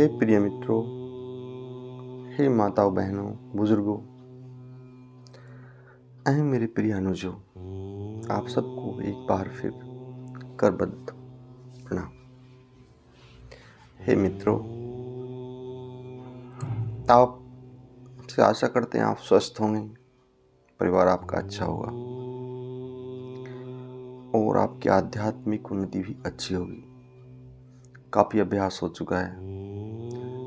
हे प्रिय मित्रों, हे माताओं, बहनों, बुजुर्गों, अहे मेरे प्रिय अनुजों, आप सबको एक बार फिर करबद्ध प्रणाम। हे मित्रों, आप से आशा करते हैं आप स्वस्थ होंगे, परिवार आपका अच्छा होगा और आपकी आध्यात्मिक उन्नति भी अच्छी होगी। काफ़ी अभ्यास हो चुका है,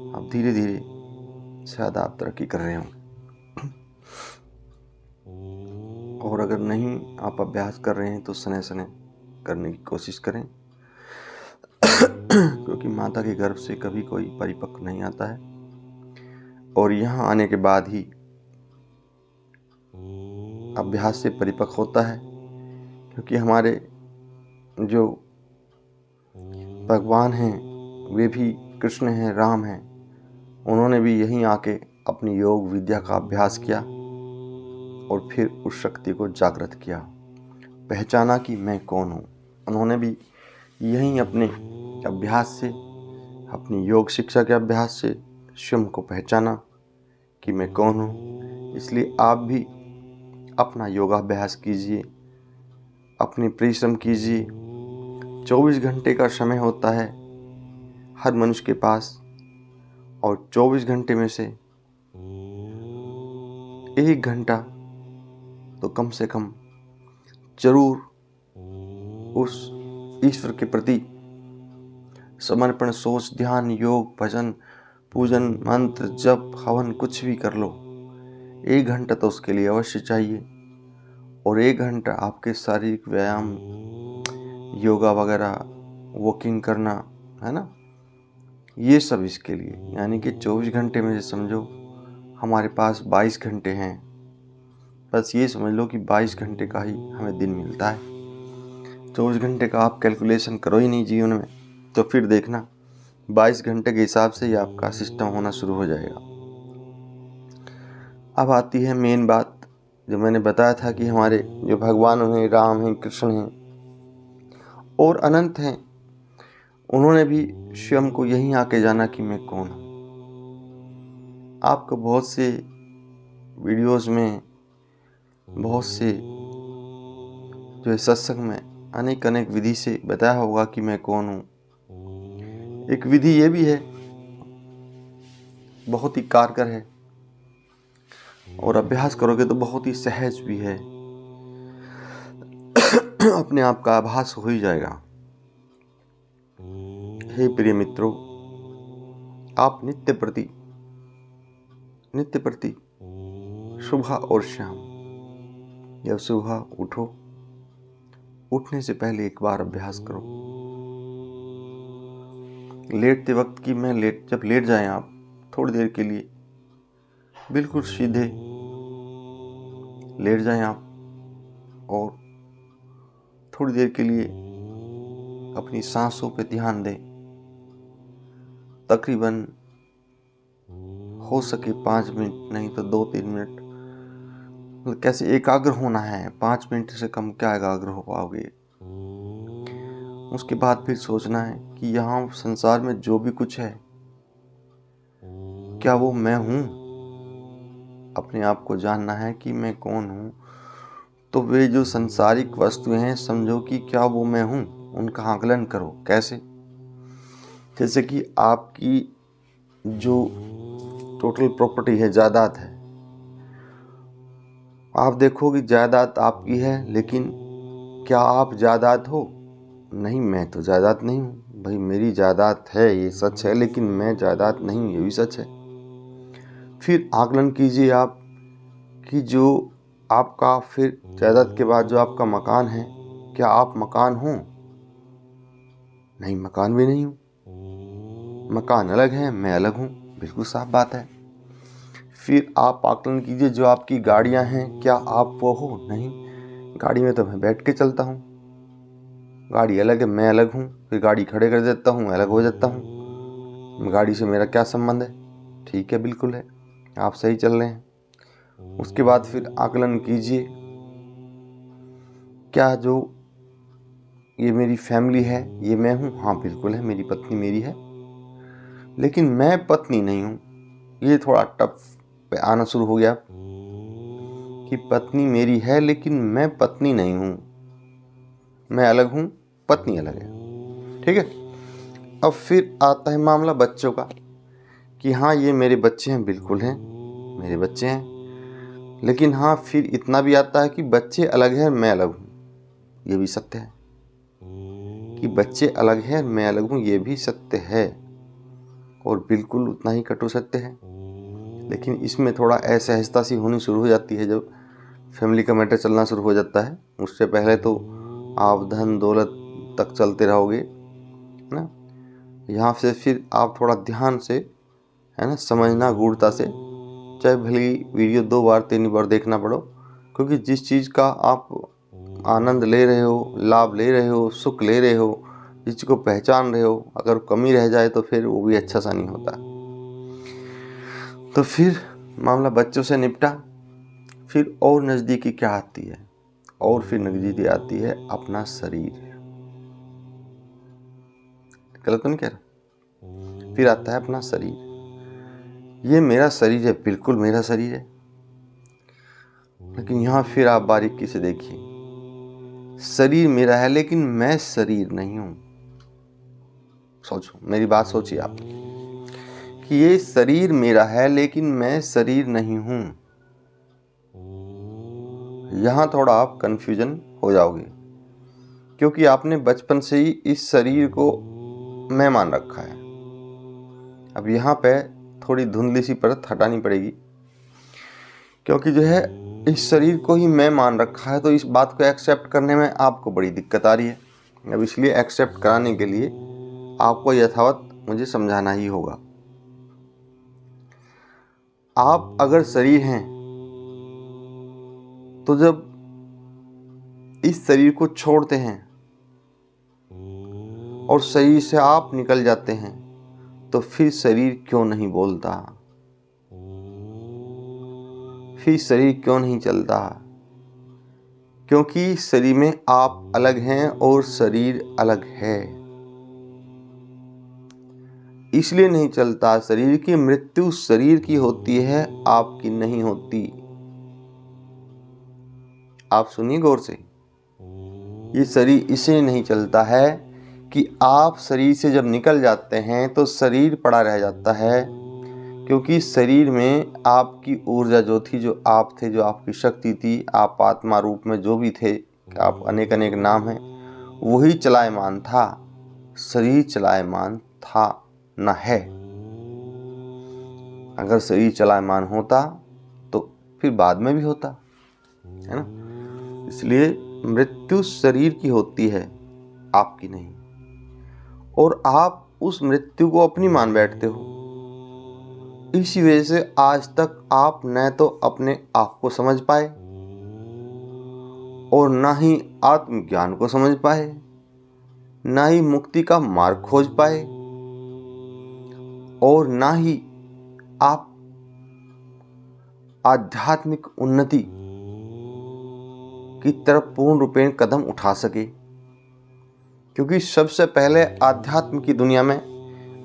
अब धीरे धीरे शायद आप तरक्की कर रहे होंगे। और अगर नहीं आप अभ्यास कर रहे हैं तो सने सने करने की कोशिश करें क्योंकि माता के गर्भ से कभी कोई परिपक्व नहीं आता है और यहाँ आने के बाद ही अभ्यास से परिपक्व होता है। क्योंकि हमारे जो भगवान हैं वे भी कृष्ण हैं, राम हैं, उन्होंने भी यहीं आके अपनी योग विद्या का अभ्यास किया और फिर उस शक्ति को जागृत किया, पहचाना कि मैं कौन हूँ। उन्होंने भी यहीं अपने अभ्यास से, अपनी योग शिक्षा के अभ्यास से स्वयं को पहचाना कि मैं कौन हूँ। इसलिए आप भी अपना योगाभ्यास कीजिए, अपनी परिश्रम कीजिए। 24 घंटे का समय होता है हर मनुष्य के पास और 24 घंटे में से 1 घंटा तो कम से कम जरूर उस ईश्वर के प्रति समर्पण, सोच, ध्यान, योग, भजन, पूजन, मंत्र, जप, हवन कुछ भी कर लो। 1 घंटा तो उसके लिए अवश्य चाहिए और 1 घंटा आपके शारीरिक व्यायाम, योगा वगैरह, वॉकिंग करना, है ना, ये सब इसके लिए। यानी कि 24 घंटे में से समझो हमारे पास 22 घंटे हैं। बस ये समझ लो कि 22 घंटे का ही हमें दिन मिलता है। 24 घंटे का आप कैलकुलेशन करो ही नहीं जीवन में, तो फिर देखना 22 घंटे के हिसाब से ही आपका सिस्टम होना शुरू हो जाएगा। अब आती है मेन बात, जो मैंने बताया था कि हमारे जो भगवान हैं, राम हैं, कृष्ण हैं और अनंत हैं, उन्होंने भी स्वयं को यहीं आके जाना कि मैं कौन हूँ। आपको बहुत से वीडियोस में, बहुत से जो सत्संग में अनेक अनेक विधि से बताया होगा कि मैं कौन हूँ। एक विधि ये भी है, बहुत ही कारगर है और अभ्यास करोगे तो बहुत ही सहज भी है, अपने आप का आभास हो ही जाएगा। हे प्रिय मित्रों, आप नित्य प्रति सुबह और शाम, जब सुबह उठो, उठने से पहले एक बार अभ्यास करो। लेटते वक्त की जब लेट जाएं आप, थोड़ी देर के लिए बिल्कुल सीधे लेट जाएं आप और थोड़ी देर के लिए अपनी सांसों पे ध्यान दें। तकरीबन हो सके 5 मिनट, नहीं तो 2-3 मिनट। मतलब कैसे एकाग्र होना है, 5 मिनट से कम क्या एकाग्र हो पाओगे। उसके बाद फिर सोचना है कि यहाँ संसार में जो भी कुछ है, क्या वो मैं हूँ। अपने आप को जानना है कि मैं कौन हूँ। तो वे जो संसारिक वस्तुएं हैं, समझो कि क्या वो मैं हूँ, उनका आकलन करो। कैसे? जैसे कि आपकी जो टोटल प्रॉपर्टी है, जायदाद है, आप देखो कि जायदाद आपकी है, लेकिन क्या आप जायदाद हो? नहीं, मैं तो जायदाद नहीं हूँ भाई। मेरी जायदाद है, ये सच है, लेकिन मैं जायदाद नहीं हूँ, ये भी सच है। फिर आकलन कीजिए आप कि जो आपका फिर जायदाद के बाद जो आपका मकान है, क्या आप मकान हो? नहीं, मकान भी नहीं हूँ। मकान अलग है, मैं अलग हूँ, बिल्कुल साफ बात है। फिर आप आकलन कीजिए, जो आपकी गाड़ियाँ हैं, क्या आप वो हो? नहीं, गाड़ी में तो मैं बैठ के चलता हूँ। गाड़ी अलग है, मैं अलग हूँ। फिर गाड़ी खड़े कर देता हूँ, अलग हो जाता हूँ। गाड़ी से मेरा क्या संबंध है? ठीक है, बिल्कुल है, आप सही चल रहे हैं। उसके बाद फिर आकलन कीजिए, क्या जो ये मेरी फैमिली है, ये मैं हूँ? हाँ, बिल्कुल है, मेरी पत्नी मेरी है, लेकिन मैं पत्नी नहीं हूँ। ये थोड़ा टफ पे आना शुरू हो गया कि पत्नी मेरी है लेकिन मैं पत्नी नहीं हूँ, मैं अलग हूँ, पत्नी अलग है। ठीक है। अब फिर आता है मामला बच्चों का कि हाँ ये मेरे बच्चे हैं, बिल्कुल हैं, मेरे बच्चे हैं। लेकिन हाँ फिर इतना भी आता है कि बच्चे अलग हैं, मैं अलग हूँ, ये भी सत्य है। कि बच्चे अलग हैं, मैं अलग हूँ, ये भी सत्य है और बिल्कुल उतना ही कटु सत्य है। लेकिन इसमें थोड़ा असहजता सी होनी शुरू हो जाती है जब फैमिली का मैटर चलना शुरू हो जाता है। उससे पहले तो आप धन दौलत तक चलते रहोगे, है ना। यहाँ से फिर आप थोड़ा ध्यान से, है ना, समझना गूढ़ता से, चाहे भली वीडियो 2 बार 3 बार देखना पड़ो, क्योंकि जिस चीज़ का आप आनंद ले रहे हो, लाभ ले रहे हो, सुख ले रहे हो, जिस चीज़ को पहचान रहे हो, अगर कमी रह जाए तो फिर वो भी अच्छा सा नहीं होता। तो फिर मामला बच्चों से निपटा। फिर और नज़दीकी क्या आती है? और फिर नज़दीकी आती है अपना शरीर। गलत तो नहीं कह रहा? फिर आता है अपना शरीर। ये मेरा शरीर है, बिल्कुल मेरा शरीर है। लेकिन यहाँ फिर आप बारीकी से देखिए, शरीर मेरा है लेकिन मैं शरीर नहीं हूँ। सोचो, मेरी बात सोचिए आप कि ये शरीर मेरा है लेकिन मैं शरीर नहीं हूँ। यहाँ थोड़ा आप कंफ्यूजन हो जाओगे, क्योंकि आपने बचपन से ही इस शरीर को मैं मान रखा है। अब यहाँ पे थोड़ी धुंधली सी परत हटानी पड़ेगी, क्योंकि जो है इस शरीर को ही मैं मान रखा है, तो इस बात को एक्सेप्ट करने में आपको बड़ी दिक्कत आ रही है। अब इसलिए एक्सेप्ट कराने के लिए आपको यथावत मुझे समझाना ही होगा। आप अगर शरीर हैं तो जब इस शरीर को छोड़ते हैं और शरीर से आप निकल जाते हैं तो फिर शरीर क्यों नहीं बोलता, फिर शरीर क्यों नहीं चलता? क्योंकि शरीर में आप अलग हैं और शरीर अलग है, इसलिए नहीं चलता। शरीर की मृत्यु शरीर की होती है, आपकी नहीं होती। आप सुनिए गौर से, ये शरीर इसलिए नहीं चलता है कि आप शरीर से जब निकल जाते हैं तो शरीर पड़ा रह जाता है, क्योंकि शरीर में आपकी ऊर्जा जो थी, जो आप थे, जो आपकी शक्ति थी, आप आत्मा रूप में जो भी थे, आप अनेक अनेक नाम हैं, वही चलायमान था। शरीर चलायमान था न है। अगर शरीर चलायमान होता तो फिर बाद में भी होता, है ना। इसलिए मृत्यु शरीर की होती है, आपकी नहीं। और आप उस मृत्यु को अपनी मान बैठते हो। इसी वजह से आज तक आप न तो अपने आप को समझ पाए और ना ही आत्मज्ञान को समझ पाए, ना ही मुक्ति का मार्ग खोज पाए, और ना ही आप आध्यात्मिक उन्नति की तरफ पूर्ण रूपेण कदम उठा सके। क्योंकि सबसे पहले आध्यात्म की दुनिया में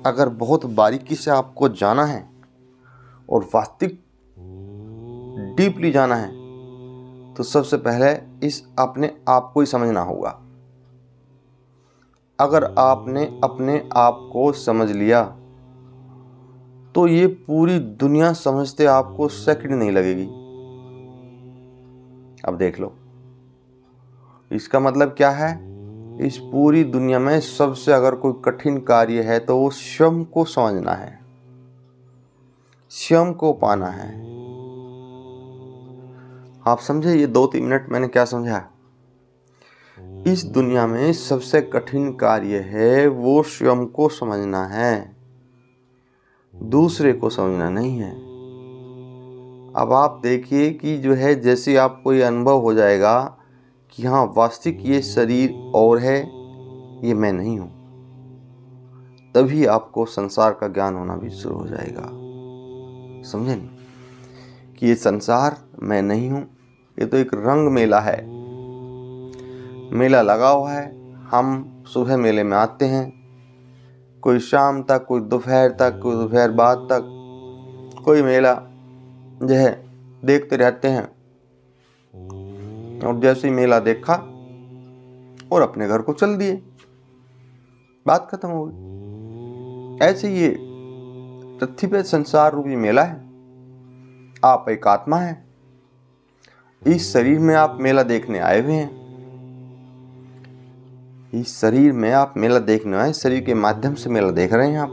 अगर बहुत बारीकी से आपको जाना है और वास्तविक डीपली जाना है तो सबसे पहले इस अपने आप को ही समझना होगा। अगर आपने अपने आप को समझ लिया तो ये पूरी दुनिया समझते आपको सेकंड नहीं लगेगी। अब देख लो, इसका मतलब क्या है? इस पूरी दुनिया में सबसे अगर कोई कठिन कार्य है तो वो स्वयं को समझना है, स्वयं को पाना है। आप समझे ये 2-3 मिनट मैंने क्या समझा? इस दुनिया में सबसे कठिन कार्य है वो स्वयं को समझना है, दूसरे को समझना नहीं है। अब आप देखिए कि जो है, जैसे आपको ये अनुभव हो जाएगा कि हाँ वास्तविक ये शरीर और है, ये मैं नहीं हूँ, तभी आपको संसार का ज्ञान होना भी शुरू हो जाएगा। समझे नहीं कि ये संसार मैं नहीं हूँ, ये तो एक रंग मेला है, मेला लगा हुआ है। हम सुबह मेले में आते हैं, कोई शाम तक, कोई दोपहर तक, कोई दोपहर बाद तक, कोई मेला जो है देखते रहते हैं। और जैसे ही मेला देखा और अपने घर को चल दिए, बात खत्म हो गई। ऐसे ये पृथ्वी पे संसार रूपी मेला है। आप एक आत्मा है, इस शरीर में आप मेला देखने आए हुए हैं। इस शरीर में आप मेला देखने आए, शरीर के माध्यम से मेला देख रहे हैं आप।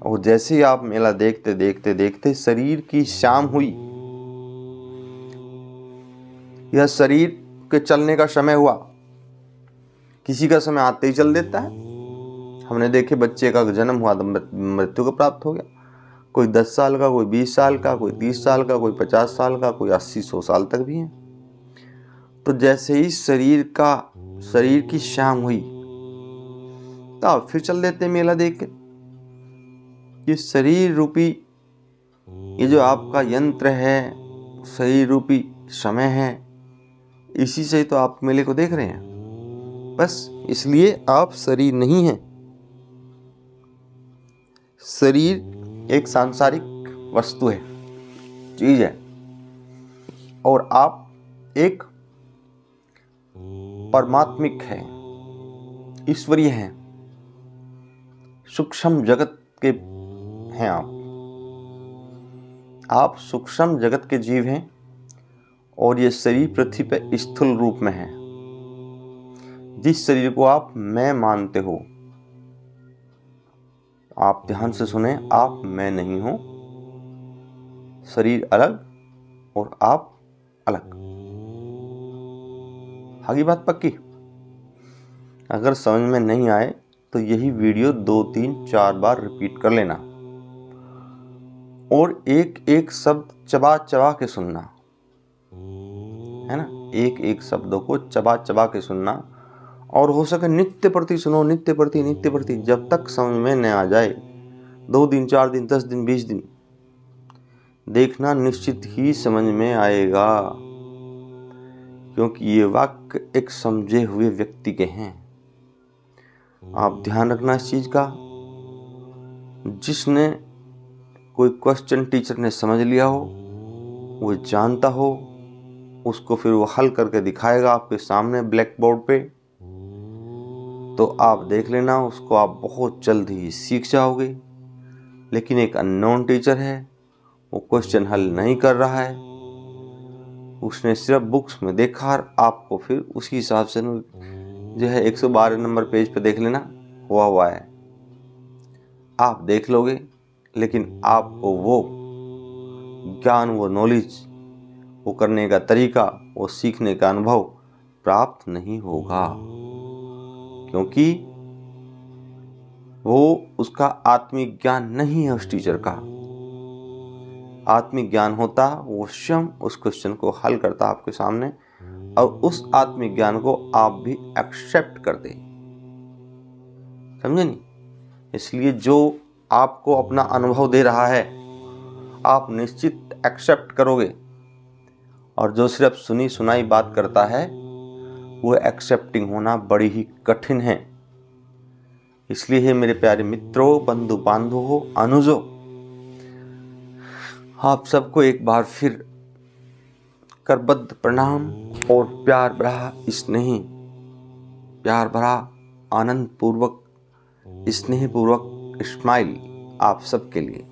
और जैसे ही आप मेला देखते देखते देखते शरीर की शाम हुई, यह शरीर के चलने का समय हुआ। किसी का समय आते ही चल देता है। हमने देखे बच्चे का जन्म हुआ तो मृत्यु को प्राप्त हो गया। कोई 10 साल का, कोई 20 साल का, कोई 30 साल का, कोई 50 साल का, कोई 80-100 साल तक भी है। तो जैसे ही शरीर की शाम हुई तो आप फिर चल देते मेला देख के। ये शरीर रूपी, ये जो आपका यंत्र है, शरीर रूपी समय है, इसी से तो आप मेले को देख रहे हैं। बस इसलिए आप शरीर नहीं हैं। शरीर एक सांसारिक वस्तु है, चीज है, और आप एक परमात्मिक है, ईश्वरीय हैं, सूक्ष्म जगत के हैं। आप सूक्ष्म जगत के जीव हैं और ये शरीर पृथ्वी पर स्थूल रूप में है। जिस शरीर को आप मैं मानते हो, आप ध्यान से सुने, आप मैं नहीं हो। शरीर अलग और आप अलग। आगे बात पक्की? अगर समझ में नहीं आए तो यही वीडियो 2-3-4 बार रिपीट कर लेना और एक एक शब्द चबा चबा के सुनना, है ना। एक एक शब्दों को चबा चबा के सुनना, और हो सके नित्य प्रति सुनो, नित्य प्रति, जब तक समझ में न आ जाए। 2 दिन, 4 दिन, 10 दिन, 20 दिन देखना, निश्चित ही समझ में आएगा। क्योंकि ये वाक्य एक समझे हुए व्यक्ति के हैं। आप ध्यान रखना इस चीज का। जिसने कोई क्वेश्चन टीचर ने समझ लिया हो, वो जानता हो, उसको फिर वो हल करके दिखाएगा आपके सामने ब्लैक बोर्ड पे, तो आप देख लेना, उसको आप बहुत जल्द ही सीख जाओगे। लेकिन एक अननोन टीचर है, वो क्वेश्चन हल नहीं कर रहा है, उसने सिर्फ बुक्स में देखा और आपको फिर उसी हिसाब से जो है 112 नंबर पेज पे देख लेना हुआ है। आप देख लोगे, लेकिन आपको वो ज्ञान, वो नॉलेज, वो करने का तरीका, वो सीखने का अनुभव प्राप्त नहीं होगा। क्योंकि वो उसका आत्मिक ज्ञान नहीं है। उस टीचर का आत्मिक ज्ञान होता, वो स्वयं उस क्वेश्चन को हल करता आपके सामने, और उस आत्मिक ज्ञान को आप भी एक्सेप्ट कर दे। समझे नहीं? इसलिए जो आपको अपना अनुभव दे रहा है, आप निश्चित एक्सेप्ट करोगे। और जो सिर्फ सुनी सुनाई बात करता है, वो एक्सेप्टिंग होना बड़ी ही कठिन है। इसलिए है मेरे प्यारे मित्रों, बंधु बांधवों, अनुजों, आप सबको एक बार फिर करबद्ध प्रणाम और प्यार भरा स्नेह, प्यार भरा आनंद पूर्वक, स्नेह पूर्वक स्माइल आप सबके लिए।